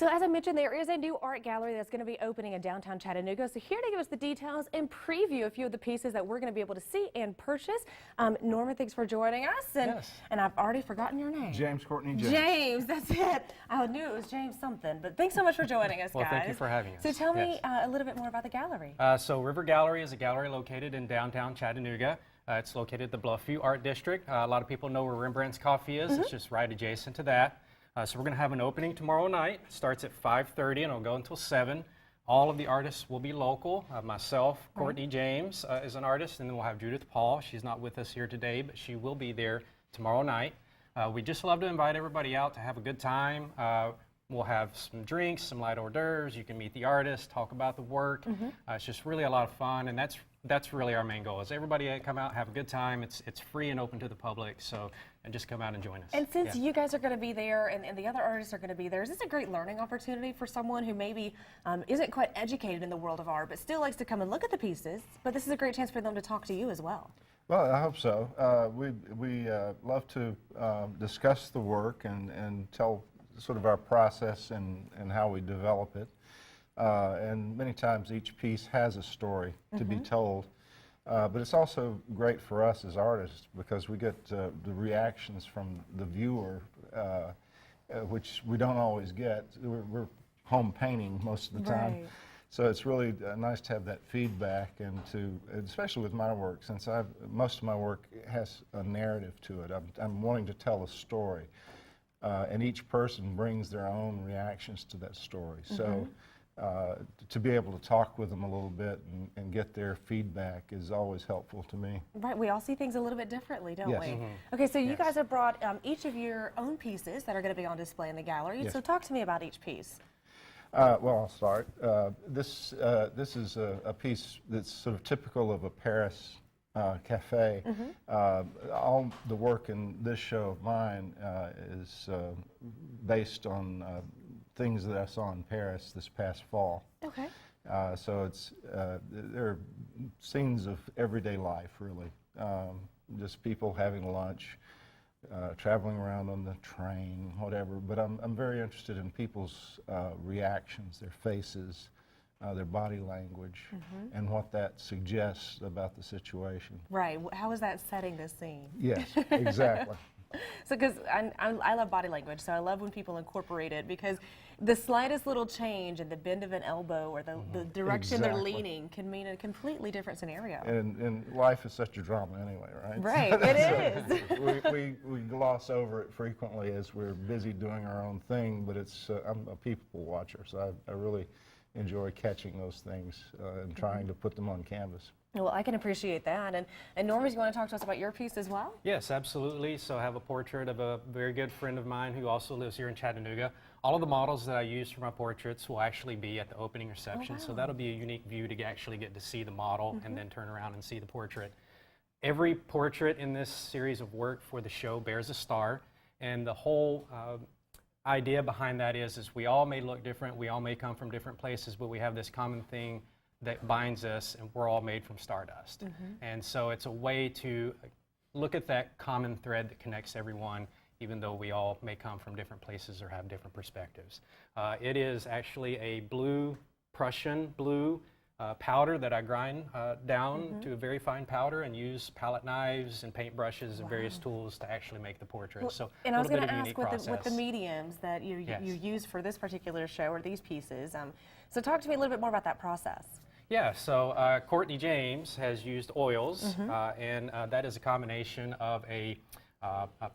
So as I mentioned, there is a new art gallery that's going to be opening in downtown Chattanooga. So here to give us the details and preview a few of the pieces that we're going to be able to see and purchase. Norman, thanks for joining us. And I've already forgotten your name. James Courtney James. James, that's it. I knew it was James something, but thanks so much for joining us, Well, guys. thank you for having us. So tell me a little bit more about the gallery. So River Gallery is a gallery located in downtown Chattanooga. It's located at the Bluff View Art District. A lot of people know where Rembrandt's Coffee is. It's just right adjacent to that. So we're going to have an opening tomorrow night. It starts at 5:30 and it'll go until 7. All of the artists will be local. Myself, Courtney James is an artist, and then we'll have Judith Paul. She's not with us here today, but she will be there tomorrow night. We just love to invite everybody out to have a good time. We'll have some drinks, some light hors d'oeuvres. You can meet the artists, talk about the work. It's just really a lot of fun, and that's really our main goal, is everybody come out, have a good time. It's free and open to the public, and just come out and join us. And since you guys are going to be there and the other artists are going to be there, is this a great learning opportunity for someone who maybe isn't quite educated in the world of art, but still likes to come and look at the pieces? But this is a great chance for them to talk to you as well. Well, I hope so. We love to discuss the work and tell sort of our process and how we develop it. And many times each piece has a story to be told. But it's also great for us as artists because we get the reactions from the viewer, which we don't always get. We're home painting most of the time. Right. So it's really nice to have that feedback, and especially with my work, since most of my work has a narrative to it. I'm wanting to tell a story, and each person brings their own reactions to that story. So to be able to talk with them a little bit and get their feedback is always helpful to me. Right, we all see things a little bit differently, don't Yes. we? Okay, so you guys have brought each of your own pieces that are going to be on display in the gallery. Yes. So talk to me about each piece. Well, I'll start. This is a piece that's sort of typical of a Paris cafe. All the work in this show of mine is based on things that I saw in Paris this past fall. Okay. So there are scenes of everyday life, really. Just people having lunch, traveling around on the train, whatever. But I'm very interested in people's reactions, their faces, their body language, and what that suggests about the situation. Right, how is that setting this scene? Yes, exactly. So, because I love body language, so I love when people incorporate it, because the slightest little change in the bend of an elbow or the direction they're leaning can mean a completely different scenario. And life is such a drama anyway, right? Right, it is. We gloss over it frequently as we're busy doing our own thing, but I'm a people watcher, so I really enjoy catching those things and trying to put them on canvas. Well, I can appreciate that. And Norman, you want to talk to us about your piece as well? Yes, absolutely. So I have a portrait of a very good friend of mine who also lives here in Chattanooga. All of the models that I use for my portraits will actually be at the opening reception. So that'll be a unique view to actually get to see the model and then turn around and see the portrait. Every portrait in this series of work for the show bears a star, and the whole idea behind that is we all may look different, we all may come from different places, but we have this common thing that binds us, and we're all made from stardust. And so it's a way to look at that common thread that connects everyone, even though we all may come from different places or have different perspectives. It is actually a blue, Prussian blue powder that I grind down to a very fine powder and use palette knives and paint brushes and various tools to actually make the portrait. Well, so and a I was little going bit to of a ask unique with the process. mediums that you use for this particular show, or these pieces. So talk to me a little bit more about that process. Yeah, so Courtney James has used oils, and that is a combination of a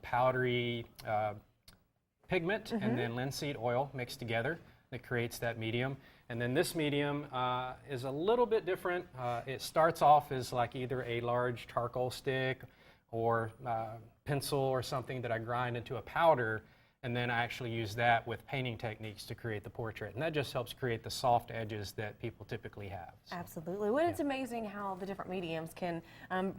powdery pigment and then linseed oil mixed together that creates that medium. And then this medium is a little bit different. It starts off as like either a large charcoal stick or pencil or something that I grind into a powder, and then I actually use that with painting techniques to create the portrait. And that just helps create the soft edges that people typically have. So, absolutely. Well, it's amazing how the different mediums can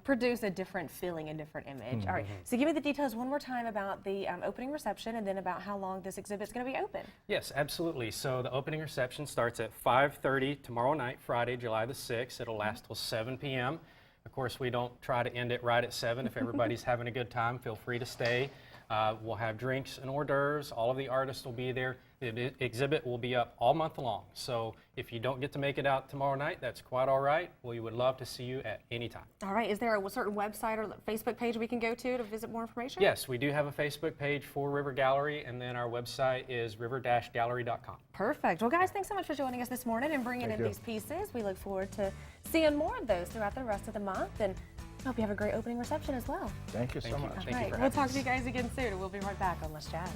produce a different feeling and different image. All right, so give me the details one more time about the opening reception, and then about how long this exhibit's going to be open. Yes, absolutely. So the opening reception starts at 5:30 tomorrow night, Friday, July the 6th. It'll last till 7 p.m. Of course, we don't try to end it right at 7. If everybody's having a good time, feel free to stay. We'll have drinks and hors d'oeuvres. All of the artists will be there. The exhibit will be up all month long. So if you don't get to make it out tomorrow night, that's quite all right. We would love to see you at any time. All right. Is there a certain website or Facebook page we can go to visit more information? Yes, we do have a Facebook page for River Gallery, and then our website is river-gallery.com. Perfect. Well, guys, thanks so much for joining us this morning and bringing in these pieces. We look forward to seeing more of those throughout the rest of the month, and I hope you have a great opening reception as well. Thank you so much. Thank you for All right. having We'll talk us. to you guys again soon, and we'll be right back on Let's Chat.